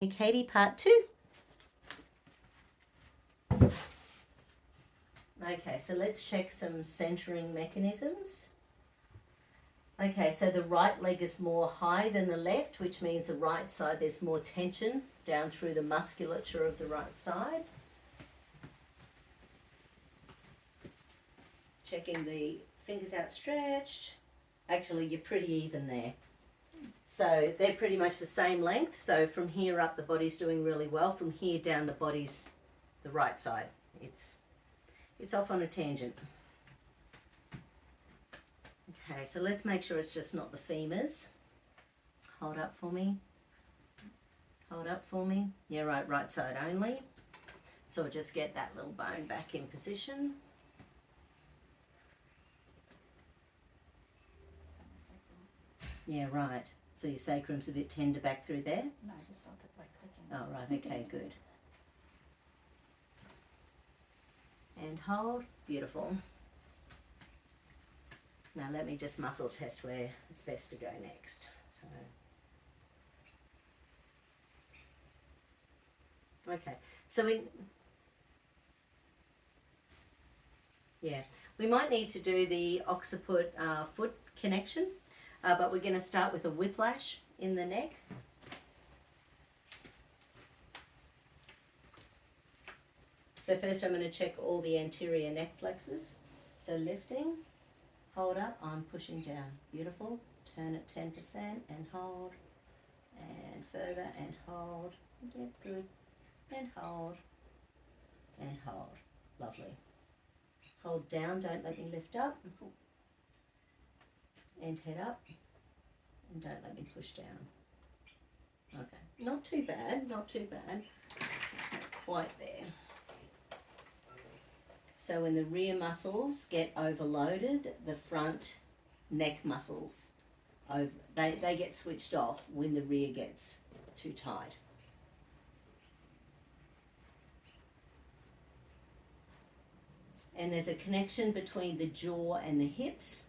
And Caity, part 2. Okay, so let's check some centering mechanisms. Okay, so the right leg is more high than the left, which means the right side there's more tension down through the musculature of the right side. Checking the fingers outstretched. Actually, you're pretty even there. So they're pretty much the same length. So from here up, the body's doing really well. From here down, the body's the right side. It's off on a tangent. Okay, so let's make sure it's just not the femurs. Hold up for me. Hold up for me. Yeah, right side only. So we'll just get that little bone back in position. Yeah, right. So your sacrum's a bit tender back through there? No, I just felt it like clicking. Oh, right, okay, good. And hold. Beautiful. Now let me just muscle test where it's best to go next. So, okay, so we might need to do the occiput foot connection, but we're going to start with a whiplash in the neck. So first I'm going to check all the anterior neck flexors. So lifting, hold up, I'm pushing down. Beautiful. Turn at 10% and hold. And further and hold. Yep, good. And hold. And hold. Lovely. Hold down, don't let me lift up. And head up. And don't let me push down. Okay, not too bad, not too bad. It's not quite there. So when the rear muscles get overloaded, the front neck muscles, they get switched off when the rear gets too tight. And there's a connection between the jaw and the hips.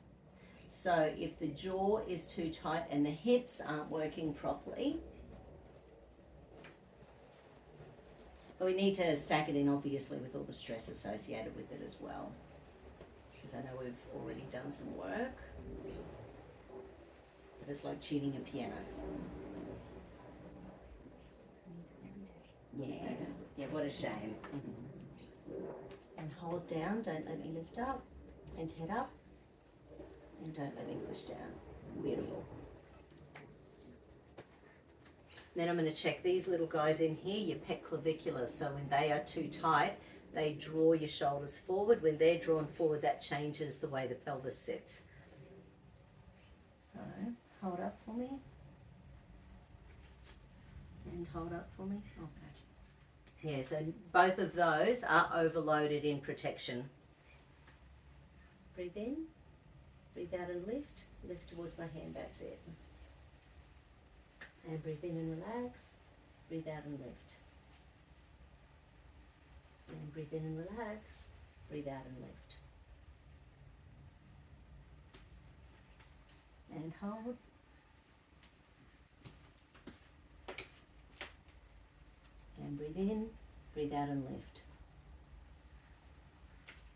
So if the jaw is too tight and the hips aren't working properly, but we need to stack it in obviously with all the stress associated with it as well, because I know we've already done some work, but it's like tuning a piano. Yeah, what a shame. And hold down, don't let me lift up, and head up, and don't let me push down. Beautiful. Then I'm going to check these little guys in here, your pec claviculars. So when they are too tight, they draw your shoulders forward. When they're drawn forward, that changes the way the pelvis sits. So hold up for me. And hold up for me. Okay. Yeah, so both of those are overloaded in protection. Breathe in, breathe out and lift. Lift towards my hand, that's it. And breathe in and relax, breathe out and lift. And breathe in and relax, breathe out and lift. And hold. And breathe in, breathe out and lift.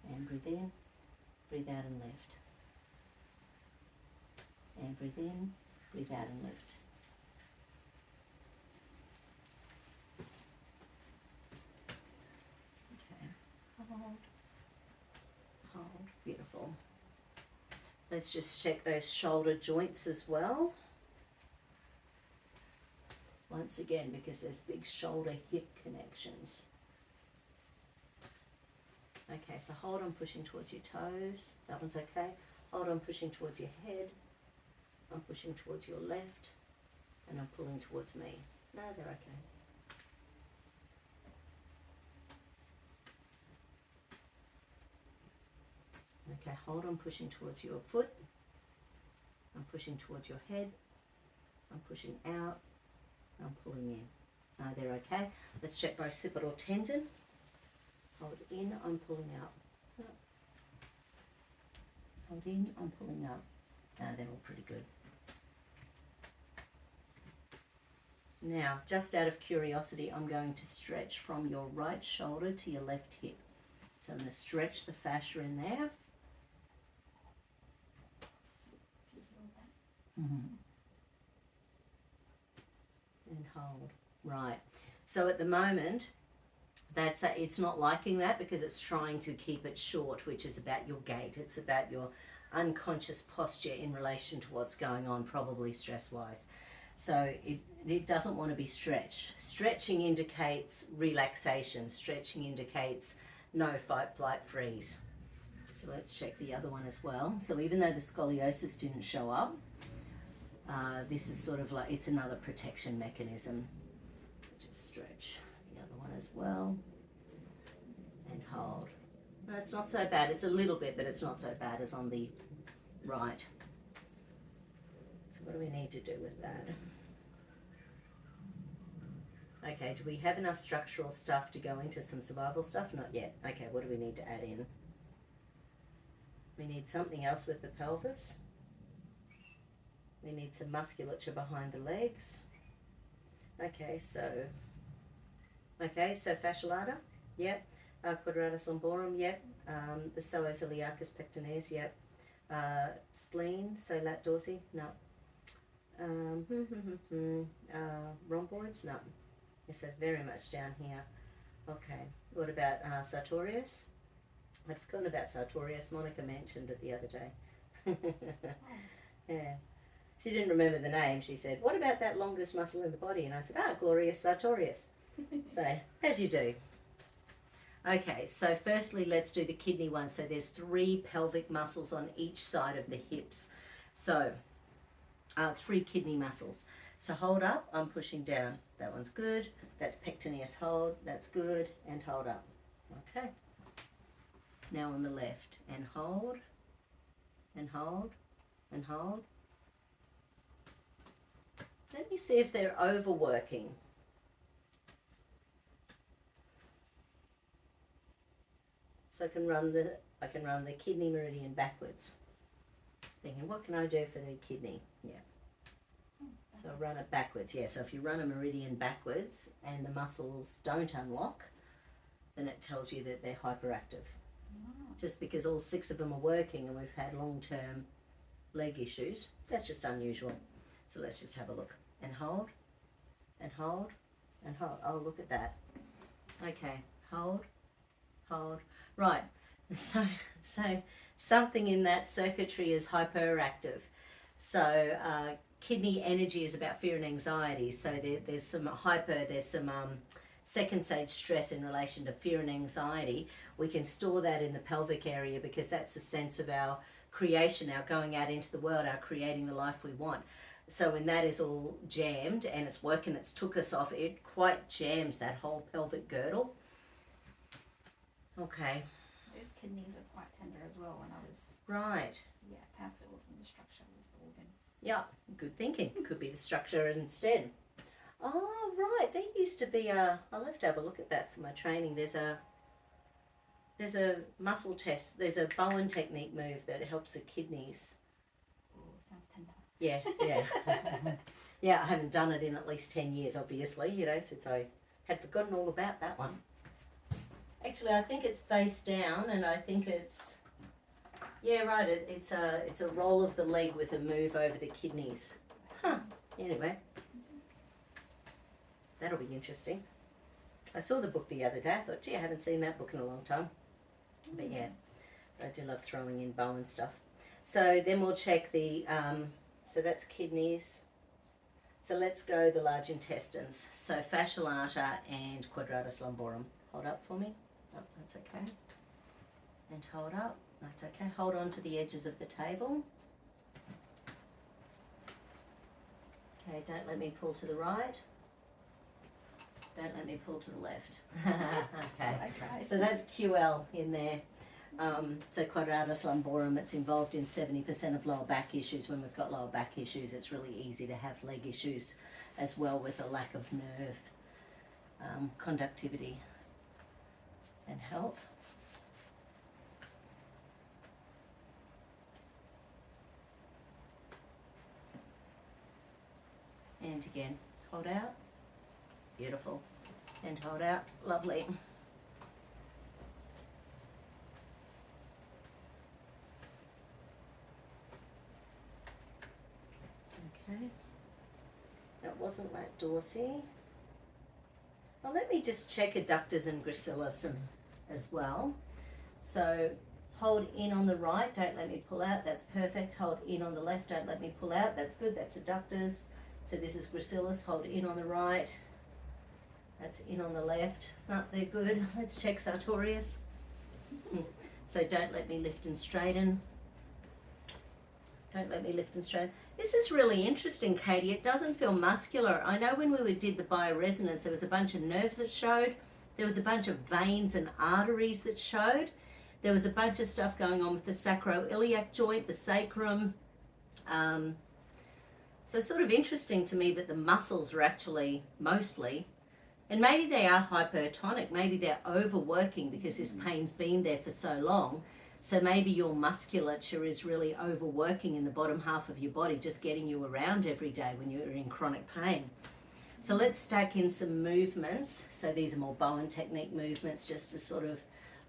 And breathe in, breathe out and lift. And breathe in, breathe out and lift. Hold, beautiful. Let's just check those shoulder joints as well. Once again, because there's big shoulder hip connections. Okay, so hold on pushing towards your toes. That one's okay. Hold on pushing towards your head. I'm pushing towards your left. And I'm pulling towards me. No, they're okay. Okay, hold on pushing towards your foot. I'm pushing towards your head. I'm pushing out. I'm pulling in. No, they're okay. Let's check my occipital tendon. Hold in, I'm pulling out. Hold in, I'm pulling up. No, they're all pretty good. Now, just out of curiosity, I'm going to stretch from your right shoulder to your left hip. So I'm going to stretch the fascia in there. Mm-hmm. And hold. Right. So at the moment, it's not liking that because it's trying to keep it short, which is about your gait. It's about your unconscious posture in relation to what's going on, probably stress-wise. So it doesn't want to be stretched. Stretching indicates relaxation. Stretching indicates no fight, flight, freeze. So let's check the other one as well. So even though the scoliosis didn't show up, this is sort of like, it's another protection mechanism. Just stretch the other one as well. And hold. No, it's not so bad. It's a little bit, but it's not so bad as on the right. So what do we need to do with that? Okay, do we have enough structural stuff to go into some survival stuff? Not yet. Okay, what do we need to add in? We need something else with the pelvis. We need some musculature behind the legs. Okay, so fascia lata, yep. Quadratus lumborum, yep. The psoas iliacus pectineus, yep. Spleen, so lat dorsi, no. Rhomboids, no. So very much down here. Okay, what about sartorius? I'd forgotten about sartorius. Monica mentioned it the other day. Yeah. She didn't remember the name. She said, what about that longest muscle in the body? And I said, glorious sartorius. So, as you do. Okay, so firstly, let's do the kidney one. So there's 3 pelvic muscles on each side of the hips. So 3 kidney muscles. So hold up, I'm pushing down. That one's good. That's pectineus, hold. That's good. And hold up. Okay. Now on the left. And hold. And hold. And hold. Let me see if they're overworking. So I can run the kidney meridian backwards. Thinking, what can I do for the kidney? Yeah. So I'll run it backwards. Yeah, so if you run a meridian backwards and the muscles don't unlock, then it tells you that they're hyperactive. Just because all 6 of them are working and we've had long-term leg issues, that's just unusual. So let's just have a look. And hold, and hold, and hold. Oh, look at that. Okay, hold, hold. Right, so something in that circuitry is hyperactive. So kidney energy is about fear and anxiety. So there's some second stage stress in relation to fear and anxiety. We can store that in the pelvic area because that's a sense of our creation, our going out into the world, our creating the life we want. So when that is all jammed and it's working, it's took us off, it quite jams that whole pelvic girdle. Okay. Those kidneys are quite tender as well when I was... Right. Yeah, perhaps it wasn't the structure, it was the organ. Yeah, good thinking. Could be the structure instead. Oh, right. There used to be I'll have to have a look at that for my training. There's a muscle test. There's a Bowen technique move that helps the kidneys. Oh, sounds tender. Yeah. Yeah, I haven't done it in at least 10 years, obviously, since I had forgotten all about that one. Actually, I think it's face down, and I think it's, yeah, right, it's a roll of the leg with a move over the kidneys. Huh, anyway. That'll be interesting. I saw the book the other day. I thought, gee, I haven't seen that book in a long time. But yeah, I do love throwing in Bowen stuff. So then we'll check the, so that's kidneys. So let's go the large intestines. So fascia lata and quadratus lumborum. Hold up for me. Oh, that's okay. And hold up. That's okay. Hold on to the edges of the table. Okay, don't let me pull to the right. Don't let me pull to the left. Okay. So that's QL in there. So quadratus lumborum, it's involved in 70% of lower back issues. When we've got lower back issues, it's really easy to have leg issues as well, with a lack of nerve conductivity and health. And again, hold out Beautiful. And hold out. Lovely. Okay. That wasn't lat dorsi. Well, let me just check adductors and gracilis as well. So hold in on the right, don't let me pull out, that's perfect. Hold in on the left, don't let me pull out, that's good, that's adductors. So this is gracilis, hold in on the right, that's in on the left. No, they're good. Let's check sartorius. So don't let me lift and straighten. Don't let me lift and straighten. This is really interesting, Caity. It doesn't feel muscular. I know when we did the bioresonance, there was a bunch of nerves that showed. There was a bunch of veins and arteries that showed. There was a bunch of stuff going on with the sacroiliac joint, the sacrum. So sort of interesting to me that the muscles are actually mostly, and maybe they are hypertonic, maybe they're overworking because this pain's been there for so long. So maybe your musculature is really overworking in the bottom half of your body, just getting you around every day when you're in chronic pain. So let's stack in some movements. So these are more Bowen technique movements just to sort of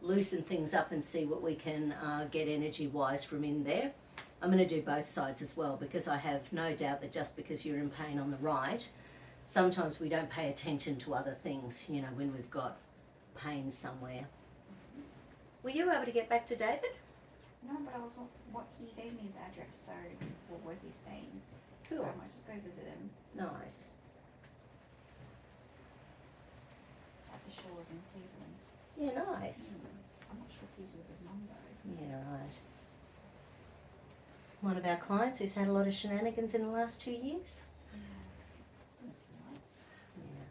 loosen things up and see what we can get energy-wise from in there. I'm going to do both sides as well because I have no doubt that just because you're in pain on the right, sometimes we don't pay attention to other things, you know, when we've got pain somewhere. Were you able to get back to David? No, but I was what he gave me his address, so where he's staying. Cool. So I might just go visit him Nice. at the Shores in Cleveland. Yeah, nice. I'm not sure if he's with his mum though. Yeah, right. One of our clients who's had a lot of shenanigans in the last 2 years. Yeah, it's been a few months. Yeah.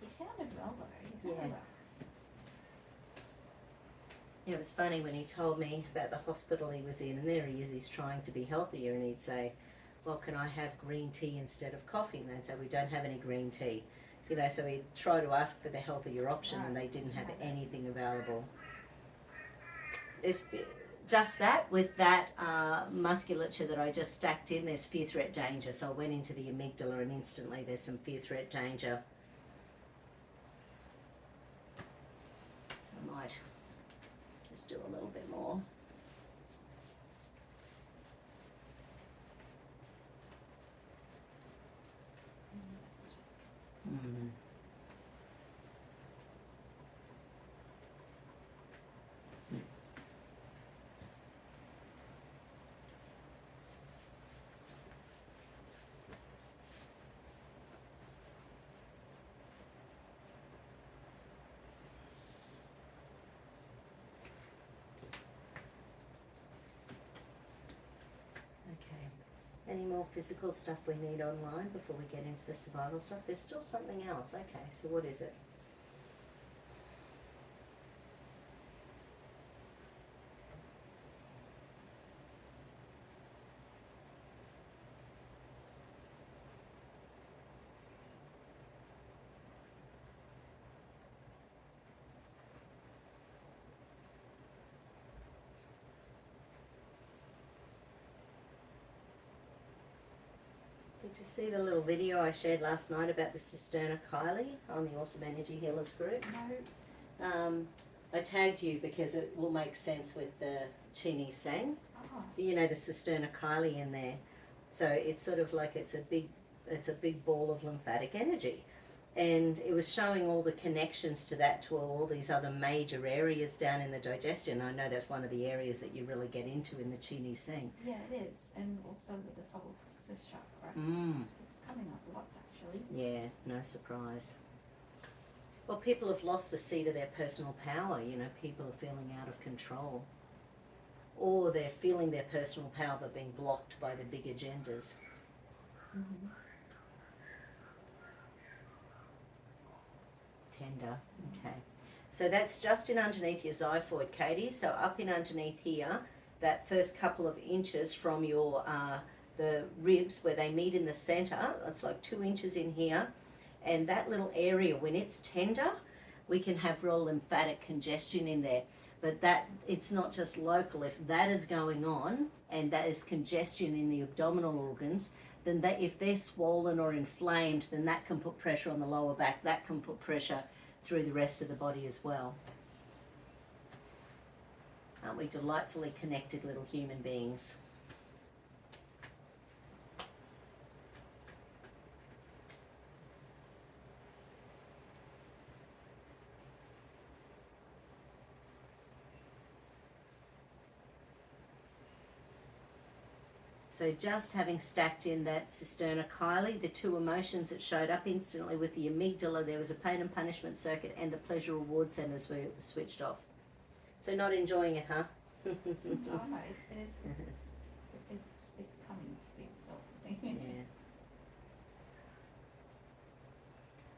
He sounded well though. He sounded Yeah. well. Yeah, it was funny when he told me about the hospital he was in, and there he is, he's trying to be healthier, and he'd say, well, can I have green tea instead of coffee? And they'd say, we don't have any green tea. You know, so he'd try to ask for the healthier option, and they didn't have anything available. There's just that, with that musculature that I just stacked in, there's fear threat danger. So I went into the amygdala, and instantly there's some fear threat danger. I might just do a little bit more. Mm. Any more physical stuff we need online before we get into the survival stuff? There's still something else. Okay, so what is it? Did you see the little video I shared last night about the cisterna Caity on the Awesome Energy Healers group? No. I tagged you because it will make sense with the Chinese Sang. Oh. You know, the cisterna Caity in there. So it's sort of like it's a big ball of lymphatic energy. And it was showing all the connections to that to all these other major areas down in the digestion. I know that's one of the areas that you really get into in the Chinese Sang. Yeah, it is. And also with the solar plexus chakra. It's coming up a lot actually. Yeah, no surprise. Well, people have lost the seat of their personal power. You know, people are feeling out of control. Or they're feeling their personal power but being blocked by the big agendas. Mm-hmm. Tender, okay. So that's just in underneath your xiphoid, Caity. So up in underneath here, that first couple of inches from your the ribs where they meet in the center, that's like 2 inches in here. And that little area, when it's tender, we can have real lymphatic congestion in there. But that, it's not just local. If that is going on and that is congestion in the abdominal organs, then if they're swollen or inflamed, then that can put pressure on the lower back. That can put pressure through the rest of the body as well. Aren't we delightfully connected little human beings? So just having stacked in that cisterna chyli, the two emotions that showed up instantly with the amygdala, there was a pain and punishment circuit, and the pleasure reward centers were switched off. So not enjoying it, huh? Oh no, it's becoming to be relaxing. Yeah.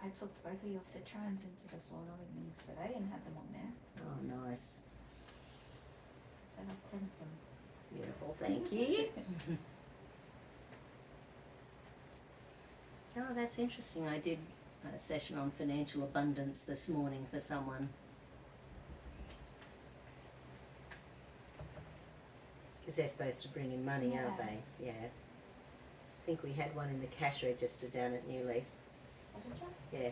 I took both of your citrons into the soil mix today and had them on there. Oh, nice. So I've cleansed them. Beautiful, thank you. Oh, that's interesting. I did a session on financial abundance this morning for someone. Because they're supposed to bring in money, aren't Yeah. they? Yeah. I think we had one in the cash register down at New Leaf. Oh, did you? Yeah.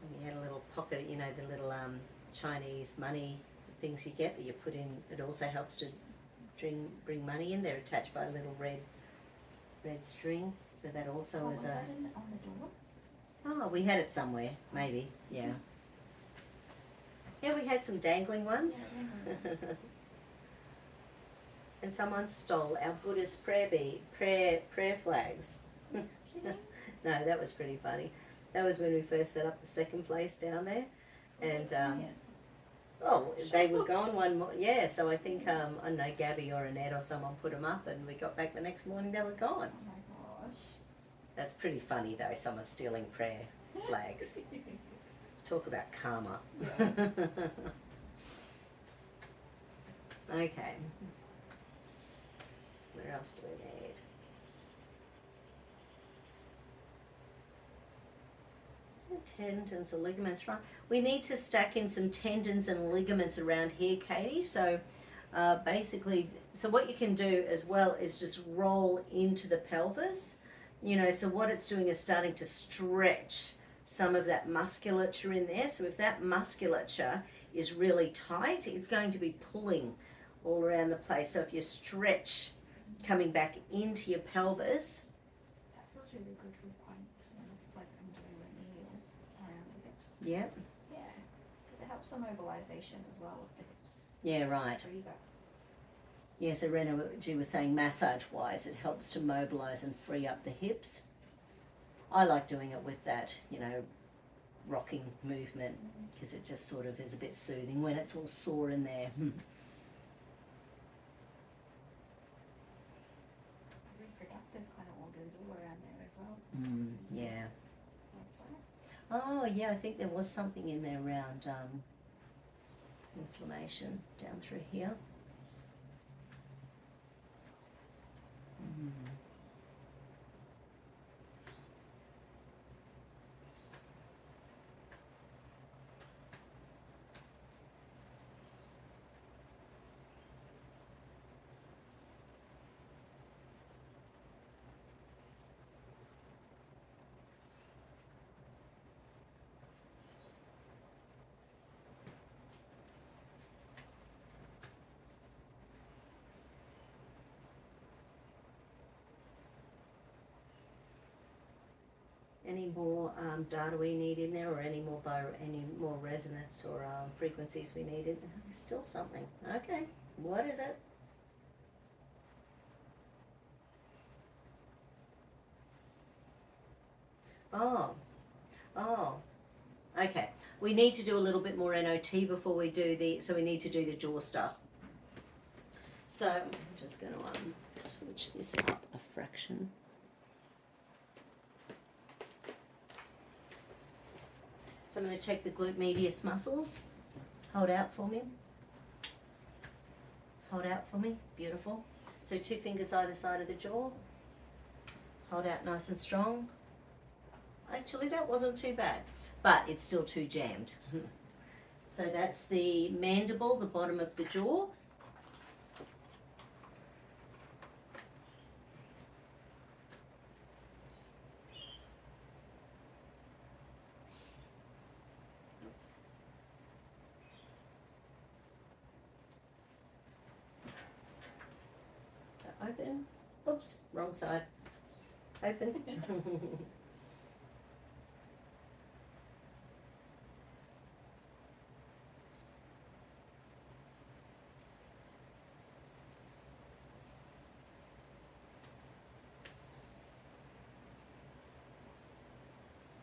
And we had a little pocket, you know, the little Chinese money things you get that you put in. It also helps to bring money in. They're attached by a little red string, so that also Oh, is was that on the door? Oh, we had it somewhere, maybe. Yeah. Yeah, we had some dangling ones. Yeah, And someone stole our Buddhist prayer flags. Just kidding. No, that was pretty funny. That was when we first set up the second place down there, and they were gone one more. Yeah, so I think I don't know, Gabby or Annette or someone put them up, and we got back the next morning. They were gone. Oh my gosh. That's pretty funny though. Someone stealing prayer flags. Talk about karma. Yeah. Okay. Where else do we need? Tendons or ligaments, right? We need to stack in some tendons and ligaments around here, Caity. So basically, so what you can do as well is just roll into the pelvis. You know, so what it's doing is starting to stretch some of that musculature in there. So if that musculature is really tight, it's going to be pulling all around the place. So if you stretch coming back into your pelvis, That feels really good for points when like I'm doing a knee around the hips. yep, Yeah, because it helps the mobilization as well with the hips. yeah, right. Freeze up. Yeah, so Reenee-Jee was saying massage-wise, it helps to mobilise and free up the hips. I like doing it with that, you know, rocking movement, because it just sort of is a bit soothing when it's all sore in there. Reproductive kind of organs all around there as well. Yeah. Like that. Oh, yeah, I think there was something in there around inflammation down through here. Any more data we need in there, or any more resonance or frequencies we needed? There's still something. Okay, what is it? Oh, okay. We need to do a little bit more NOT before we do so we need to do the jaw stuff. So I'm just going to switch this up a fraction. So I'm going to check the glute medius muscles. Hold out for me. Hold out for me. Beautiful. So 2 fingers either side of the jaw. Hold out nice and strong. Actually, that wasn't too bad, but it's still too jammed. So that's the mandible, the bottom of the jaw. So open. Oops, wrong side. Open.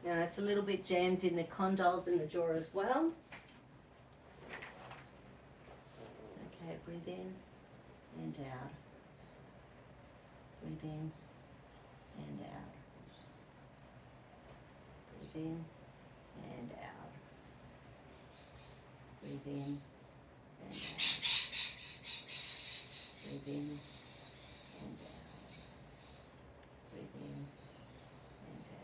Now it's a little bit jammed in the condyles in the jaw as well. Okay, breathe in and out. Breathe in and out. Breathe in and out. Breathe in and out. Breathe in and out. Breathe in and out.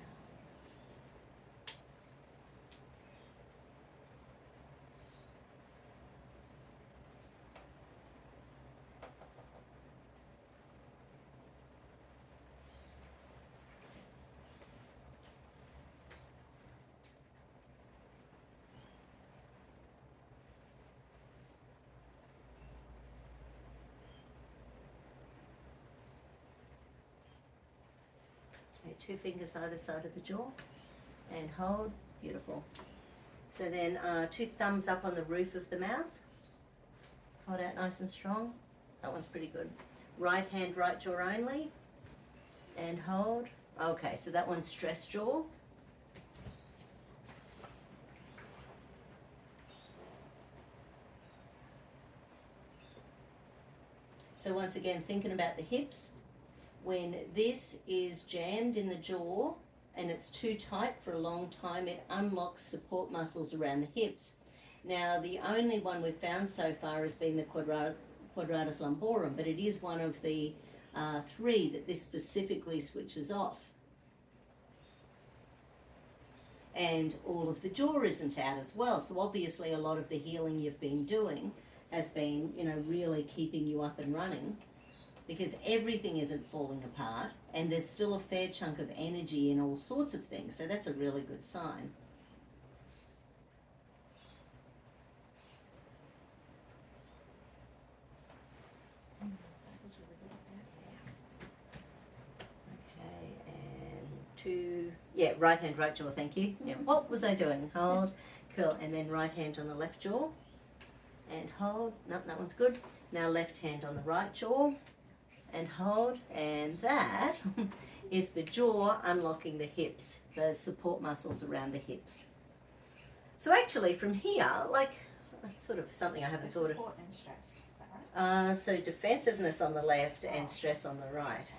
Okay, 2 fingers either side of the jaw and hold. Beautiful. So then 2 thumbs up on the roof of the mouth. Hold out nice and strong. That one's pretty good. Right hand, right jaw only. And hold. Okay, so that one's stress jaw. So once again, thinking about the hips, when this is jammed in the jaw and it's too tight for a long time, it unlocks support muscles around the hips. Now, the only one we've found so far has been the quadratus lumborum, but it is one of the 3 that this specifically switches off. And all of the jaw isn't out as well. So obviously a lot of the healing you've been doing has been, really keeping you up and running, because everything isn't falling apart and there's still a fair chunk of energy in all sorts of things. So that's a really good sign. Okay, and 2, right hand, right jaw, thank you. Yeah, what was I doing? Hold, cool, and then right hand on the left jaw, and hold, no, that one's good. Now left hand on the right jaw, and hold, and that is the jaw unlocking the hips, the support muscles around the hips. So actually from here, like, sort of something I haven't thought of. Support and stress, is that right? So defensiveness on the left and stress on the right.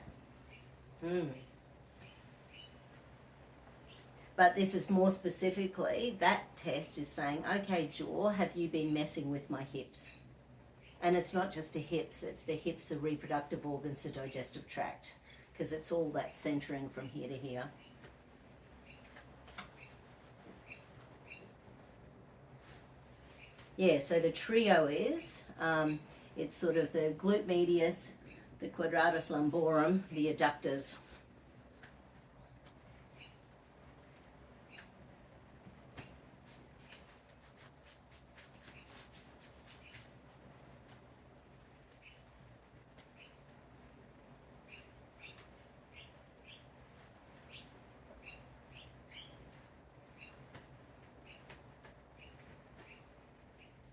But this is more specifically, that test is saying, okay, jaw, have you been messing with my hips? And it's not just the hips, it's the hips, the reproductive organs, the digestive tract, because it's all that centering from here to here. Yeah, so the trio is, it's sort of the glute medius, the quadratus lumborum, the adductors.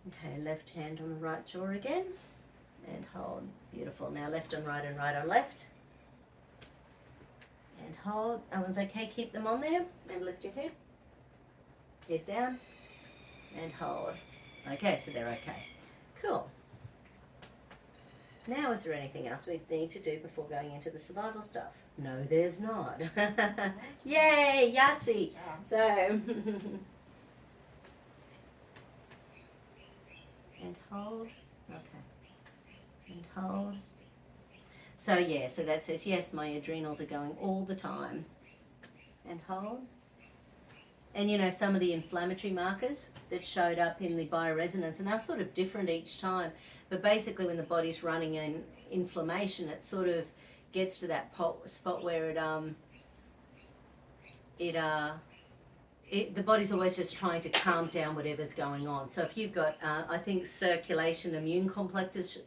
Okay, left hand on the right jaw again, and hold. Beautiful. Now left on right and right on left, and hold. That one's okay. Keep them on there, and lift your head down, and hold. Okay, so they're okay. Cool. Now, is there anything else we need to do before going into the survival stuff? No, there's not. Yay, Yahtzee! Yeah. So, and hold. Okay. And hold. So yeah, so that says, yes, my adrenals are going all the time. And hold. And you know, some of the inflammatory markers that showed up in the bioresonance, and they're sort of different each time. But basically, when the body's running in inflammation, it sort of gets to that spot where the body's always just trying to calm down whatever's going on. So if you've got, I think, circulation immune complexes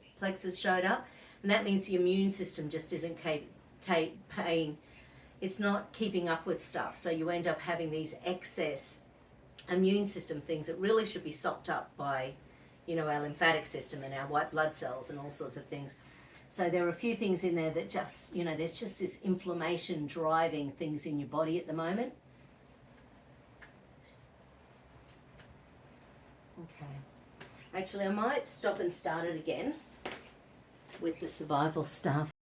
showed up, and that means the immune system just isn't paying, it's not keeping up with stuff. So you end up having these excess immune system things that really should be sopped up by, you know, our lymphatic system and our white blood cells and all sorts of things. So there are a few things in there that just, you know, there's just this inflammation driving things in your body at the moment. Okay. Actually, I might stop and start it again with the survival stuff.